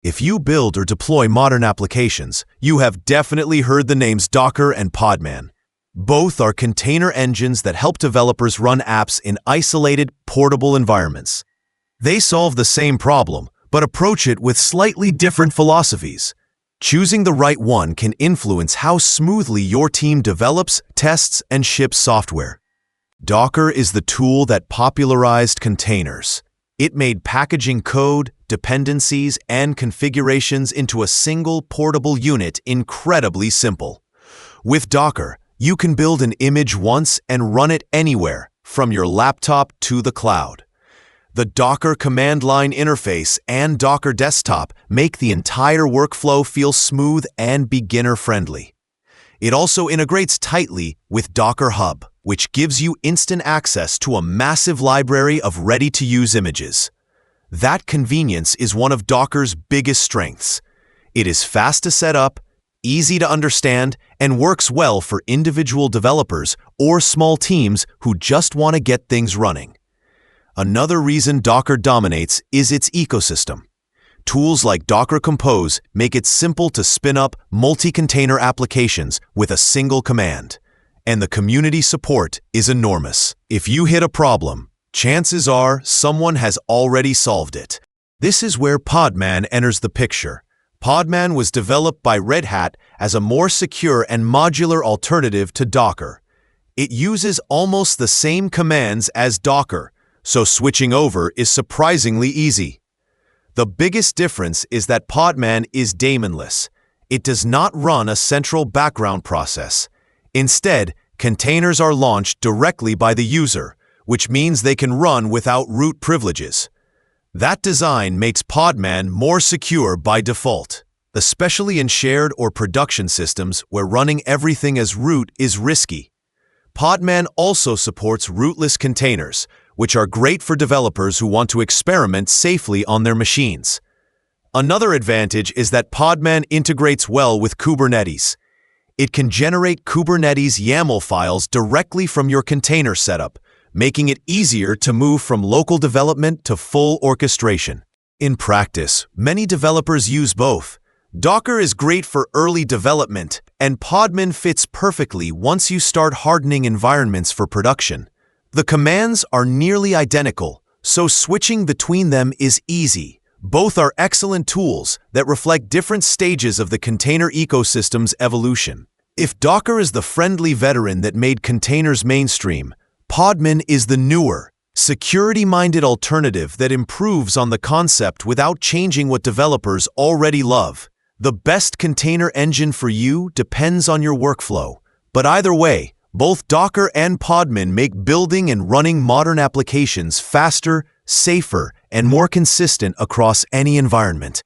If you build or deploy modern applications, you have definitely heard the names Docker and Podman. Both are container engines that help developers run apps in isolated, portable environments. They solve the same problem, but approach it with slightly different philosophies. Choosing the right one can influence how smoothly your team develops, tests, and ships software. Docker is the tool that popularized containers. It made packaging code, dependencies, and configurations into a single portable unit incredibly simple. With Docker, you can build an image once and run it anywhere, from your laptop to the cloud. The Docker command line interface and Docker desktop make the entire workflow feel smooth and beginner-friendly. It also integrates tightly with Docker Hub, which gives you instant access to a massive library of ready-to-use images. That convenience is one of Docker's biggest strengths. It is fast to set up, easy to understand, and works well for individual developers or small teams who just want to get things running. Another reason Docker dominates is its ecosystem. Tools like Docker Compose make it simple to spin up multi-container applications with a single command. And the community support is enormous. If you hit a problem, chances are someone has already solved it. This is where Podman enters the picture. Podman was developed by Red Hat as a more secure and modular alternative to Docker. It uses almost the same commands as Docker, so switching over is surprisingly easy. The biggest difference is that Podman is daemonless. It does not run a central background process. Instead, containers are launched directly by the user, which means they can run without root privileges. That design makes Podman more secure by default, especially in shared or production systems where running everything as root is risky. Podman also supports rootless containers, which are great for developers who want to experiment safely on their machines. Another advantage is that Podman integrates well with Kubernetes. It can generate Kubernetes YAML files directly from your container setup, making it easier to move from local development to full orchestration. In practice, many developers use both. Docker is great for early development, and Podman fits perfectly once you start hardening environments for production. The commands are nearly identical, so switching between them is easy. Both are excellent tools that reflect different stages of the container ecosystem's evolution. If Docker is the friendly veteran that made containers mainstream, Podman is the newer, security-minded alternative that improves on the concept without changing what developers already love. The best container engine for you depends on your workflow, but either way, both Docker and Podman make building and running modern applications faster, safer, and more consistent across any environment.